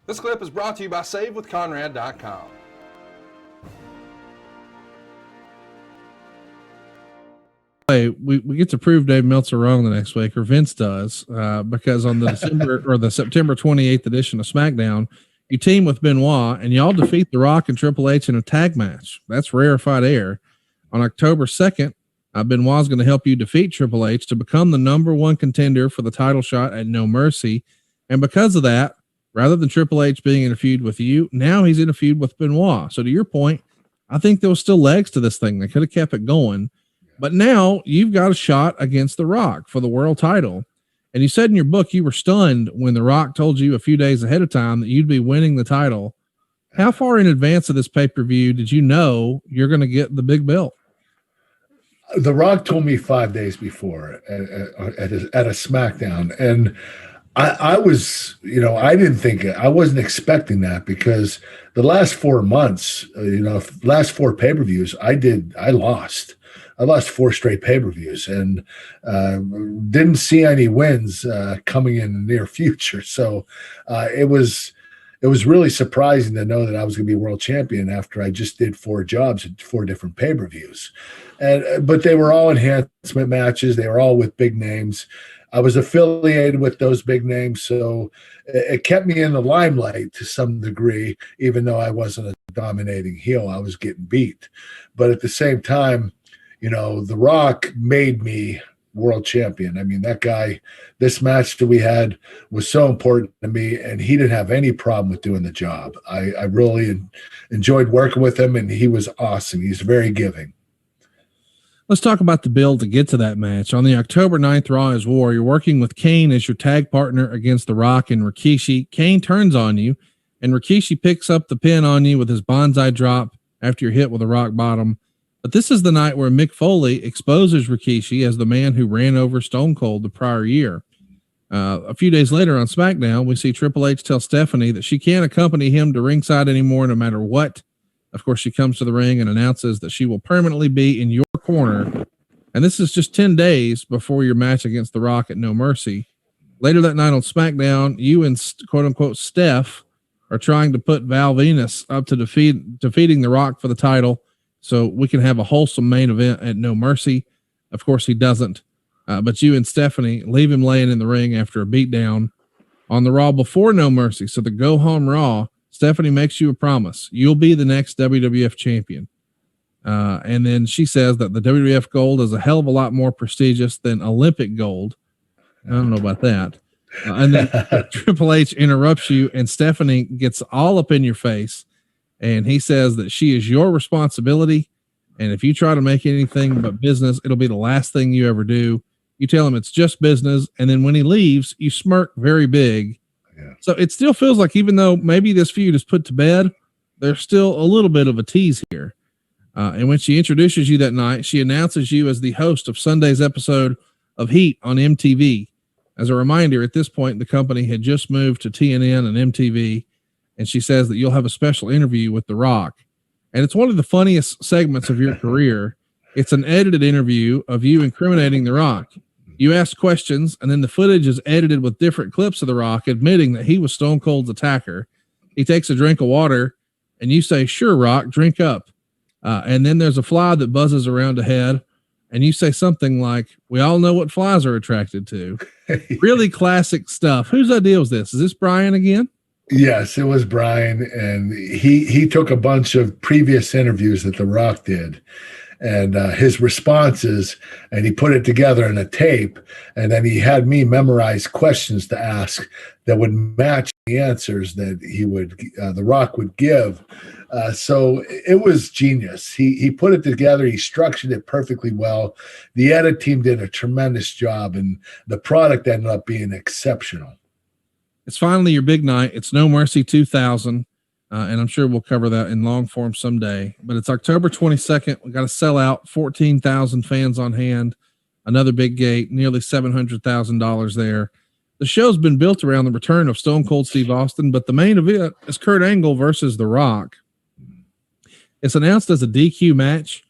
This clip is brought to you by SaveWithConrad.com. We get to prove Dave Meltzer wrong the next week, or Vince does, because on the September 28th edition of SmackDown, you team with Benoit and y'all defeat The Rock and Triple H in a tag match. That's rarefied air. On October 2nd, Benoit's going to help you defeat Triple H to become the #1 contender for the title shot at No Mercy. And because of that, rather than Triple H being in a feud with you, now he's in a feud with Benoit. So to your point, I think there was still legs to this thing. They could have kept it going. But now you've got a shot against The Rock for the world title. And you said in your book you were stunned when The Rock told you a few days ahead of time that you'd be winning the title. How far in advance of this pay-per-view did you know you're going to get the big belt? The Rock told me 5 days before at a SmackDown. And I was, I didn't think I wasn't expecting that, because the last 4 months, last 4 pay-per-views I lost. I lost 4 straight pay-per-views and didn't see any wins coming in the near future. So it was really surprising to know that I was going to be world champion after I just did 4 jobs at 4 different pay-per-views. But they were all enhancement matches. They were all with big names. I was affiliated with those big names, so it kept me in the limelight to some degree, even though I wasn't a dominating heel. I was getting beat. But at the same time, The Rock made me world champion. I mean, that guy, this match that we had was so important to me, and he didn't have any problem with doing the job. I really enjoyed working with him, and he was awesome. He's very giving. Let's talk about the build to get to that match. On the October 9th Raw is War, you're working with Kane as your tag partner against The Rock and Rikishi. Kane turns on you, and Rikishi picks up the pin on you with his bonsai drop after you're hit with a rock bottom. But this is the night where Mick Foley exposes Rikishi as the man who ran over Stone Cold the prior year. A few days later on SmackDown, we see Triple H tell Stephanie that she can't accompany him to ringside anymore, no matter what. Of course, she comes to the ring and announces that she will permanently be in your corner. And this is just 10 days before your match against The Rock at No Mercy. Later that night on SmackDown, you and quote unquote Steph are trying to put Val Venus up to defeating The Rock for the title, so we can have a wholesome main event at No Mercy. Of course, he doesn't. But you and Stephanie leave him laying in the ring after a beatdown. On the Raw before No Mercy, so the go home Raw, Stephanie makes you a promise. You'll be the next WWF champion. And then she says that the WWF gold is a hell of a lot more prestigious than Olympic gold. I don't know about that. And then Triple H interrupts you, and Stephanie gets all up in your face. And he says that she is your responsibility. And if you try to make anything but business, it'll be the last thing you ever do. You tell him it's just business. And then when he leaves, you smirk very big. Yeah. So it still feels like, even though maybe this feud is put to bed, there's still a little bit of a tease here. And when she introduces you that night, she announces you as the host of Sunday's episode of Heat on MTV. As a reminder, at this point, the company had just moved to TNN and MTV. And she says that you'll have a special interview with The Rock. And it's one of the funniest segments of your career. It's an edited interview of you incriminating The Rock. You ask questions, and then the footage is edited with different clips of The Rock admitting that he was Stone Cold's attacker. He takes a drink of water, and you say, "Sure, Rock, drink up." And then there's a fly that buzzes around a head, and you say something like, "We all know what flies are attracted to." Really classic stuff. Whose idea was this? Is this Brian again? Yes, it was Brian, and he took a bunch of previous interviews that The Rock did, and his responses, and he put it together in a tape, and then he had me memorize questions to ask that would match the answers that The Rock would give. So it was genius. He put it together. He structured it perfectly well. The edit team did a tremendous job, and the product ended up being exceptional. It's finally your big night. It's No Mercy 2000, and I'm sure we'll cover that in long form someday. But it's October 22nd. We got to sell out, 14,000 fans on hand, another big gate, nearly $700,000 there. The show's been built around the return of Stone Cold Steve Austin, but the main event is Kurt Angle versus The Rock. It's announced as a DQ match,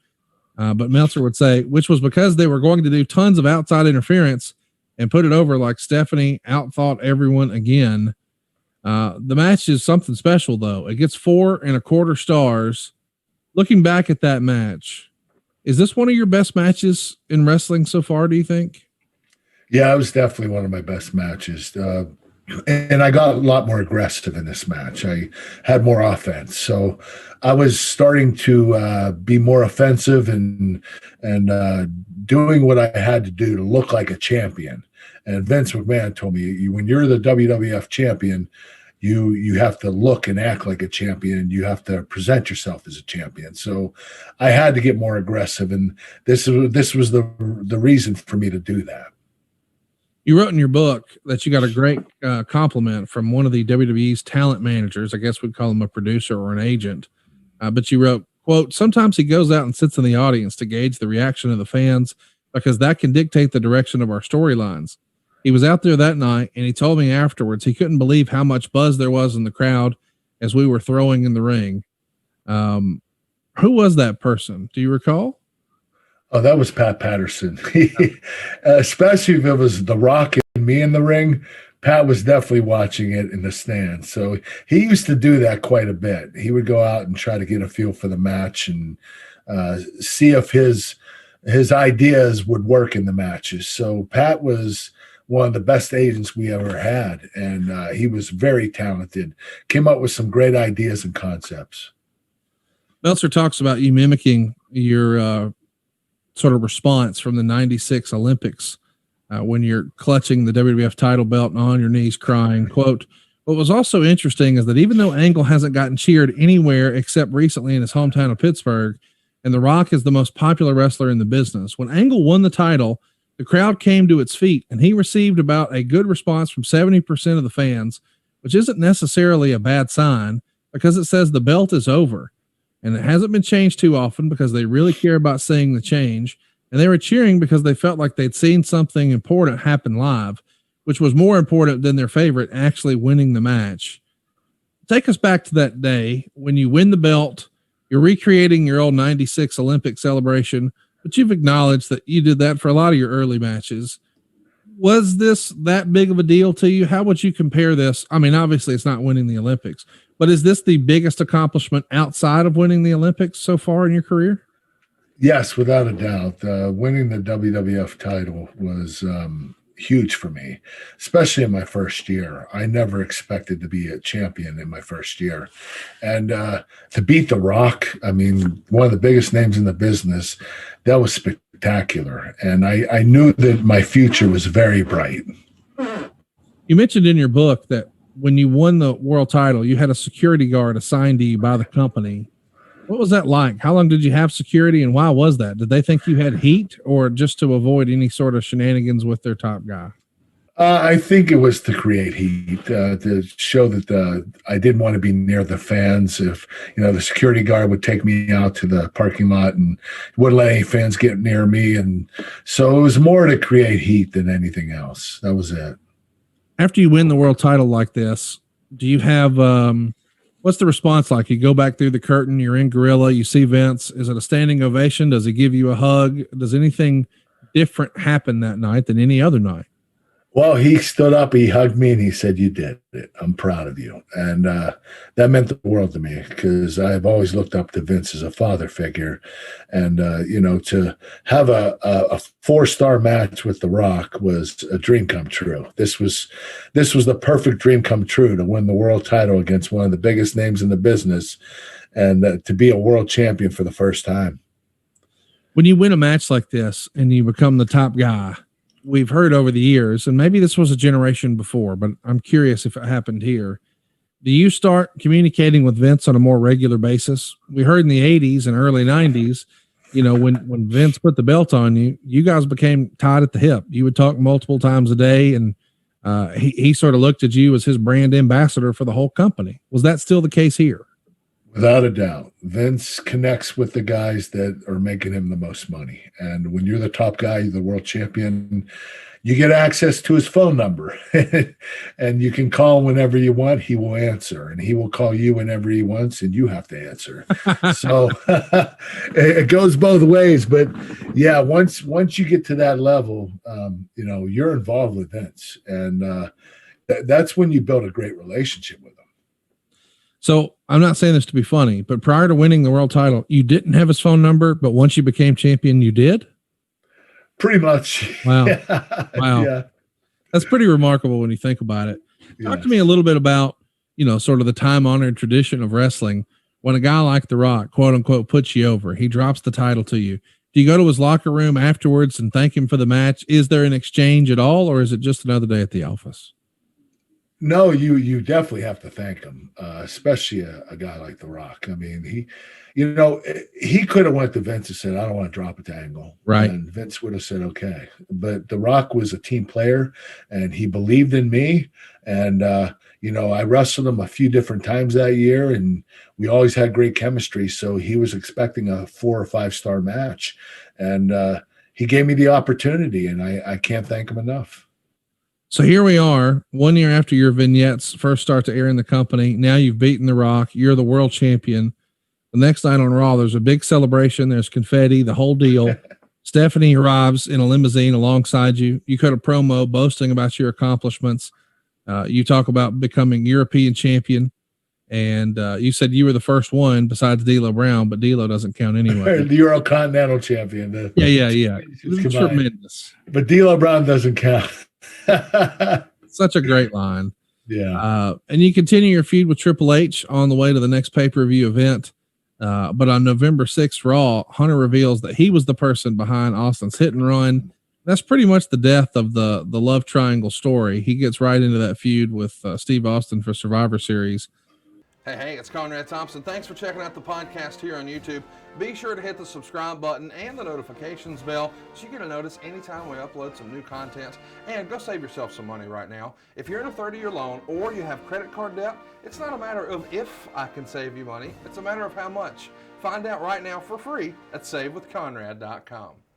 but Meltzer would say, which was because they were going to do tons of outside interference and put it over like Stephanie outthought everyone again. The match is something special, though. It gets 4.25 stars. Looking back at that match, is this one of your best matches in wrestling so far, do you think? Yeah, it was definitely one of my best matches. And I got a lot more aggressive in this match. I had more offense. So I was starting to be more offensive and doing what I had to do to look like a champion. And Vince McMahon told me, when you're the WWF champion, you have to look and act like a champion. You have to present yourself as a champion. So I had to get more aggressive, and this was the reason for me to do that. You wrote in your book that you got a great compliment from one of the WWE's talent managers. I guess we'd call him a producer or an agent. But you wrote, quote, "Sometimes he goes out and sits in the audience to gauge the reaction of the fans because that can dictate the direction of our storylines. He was out there that night, and he told me afterwards he couldn't believe how much buzz there was in the crowd as we were throwing in the ring." Who was that person? Do you recall? Oh, that was Pat Patterson. Especially if it was The Rock and me in the ring, Pat was definitely watching it in the stands. So he used to do that quite a bit. He would go out and try to get a feel for the match and see if his ideas would work in the matches. So Pat was one of the best agents we ever had, and he was very talented. Came up with some great ideas and concepts. Meltzer talks about you mimicking your sort of response from the 96 Olympics when you're clutching the WWF title belt and on your knees crying. Quote, "What was also interesting is that even though Angle hasn't gotten cheered anywhere except recently in his hometown of Pittsburgh, and The Rock is the most popular wrestler in the business, when Angle won the title, the crowd came to its feet and he received about a good response from 70% of the fans, which isn't necessarily a bad sign because it says the belt is over. And it hasn't been changed too often because they really care about seeing the change. And they were cheering because they felt like they'd seen something important happen live, which was more important than their favorite actually winning the match." Take us back to that day when you win the belt. You're recreating your old 96 Olympic celebration, but you've acknowledged that you did that for a lot of your early matches. Was this that big of a deal to you? How would you compare this? I mean, obviously it's not winning the Olympics, but is this the biggest accomplishment outside of winning the Olympics so far in your career? Yes, without a doubt. Winning the WWF title was huge for me, especially in my first year. I never expected to be a champion in my first year. And to beat The Rock, I mean, one of the biggest names in the business, that was spectacular. And I knew that my future was very bright. You mentioned in your book that when you won the world title, you had a security guard assigned to you by the company. What was that like? How long did you have security, and why was that? Did they think you had heat, or just to avoid any sort of shenanigans with their top guy? I think it was to create heat, to show that I didn't want to be near the fans. If the security guard would take me out to the parking lot and wouldn't let any fans get near me, and so it was more to create heat than anything else. That was it. After you win the world title like this, do you have what's the response like? You go back through the curtain, you're in Gorilla, you see Vince. Is it a standing ovation? Does he give you a hug? Does anything different happen that night than any other night? Well, he stood up, he hugged me, and he said, "You did it. I'm proud of you." And that meant the world to me because I've always looked up to Vince as a father figure. And, to have a 4-star match with The Rock was a dream come true. This was the perfect dream come true, to win the world title against one of the biggest names in the business and to be a world champion for the first time. When you win a match like this and you become the top guy, we've heard over the years, and maybe this was a generation before, but I'm curious if it happened here. Do you start communicating with Vince on a more regular basis? We heard in the 80s and early 90s, when Vince put the belt on you, you guys became tied at the hip. You would talk multiple times a day, and he sort of looked at you as his brand ambassador for the whole company. Was that still the case here? Without a doubt. Vince connects with the guys that are making him the most money. And when you're the top guy, you're the world champion, you get access to his phone number. And you can call whenever you want. He will answer. And he will call you whenever he wants, and you have to answer. So it goes both ways. But, yeah, once you get to that level, you're involved with Vince. And that's when you build a great relationship with them. So I'm not saying this to be funny, but prior to winning the world title, you didn't have his phone number, but once you became champion, you did? Pretty much. Wow. Yeah. Wow. Yeah. That's pretty remarkable when you think about it. Talk Yes. to me a little bit about, sort of the time honored tradition of wrestling. When a guy like The Rock, quote unquote, puts you over, he drops the title to you. Do you go to his locker room afterwards and thank him for the match? Is there an exchange at all, or is it just another day at the office? No, you definitely have to thank him, especially a guy like The Rock. I mean, he could have went to Vince and said, "I don't want to drop it to Angle," Right. and Vince would have said, "Okay." But The Rock was a team player, and he believed in me. And I wrestled him a few different times that year, and we always had great chemistry. So he was expecting a 4 or 5 star match, and he gave me the opportunity, and I can't thank him enough. So here we are, 1 year after your vignettes first start to air in the company. Now you've beaten The Rock. You're the world champion. The next night on Raw, there's a big celebration. There's confetti, the whole deal. Stephanie arrives in a limousine alongside you. You cut a promo boasting about your accomplishments. You talk about becoming European champion. And you said you were the first one besides D'Lo Brown, but D'Lo doesn't count anyway. The Eurocontinental champion. Yeah. Tremendous. But D'Lo Brown doesn't count. Such a great line. Yeah. And you continue your feud with Triple H on the way to the next pay-per-view event. But on November 6th Raw, Hunter reveals that he was the person behind Austin's hit and run. That's pretty much the death of the love triangle story. He gets right into that feud with Steve Austin for Survivor Series. Hey, it's Conrad Thompson. Thanks for checking out the podcast here on YouTube. Be sure to hit the subscribe button and the notifications bell so you get a notice anytime we upload some new content. And go save yourself some money right now. If you're in a 30-year loan or you have credit card debt, it's not a matter of if I can save you money. It's a matter of how much. Find out right now for free at SaveWithConrad.com.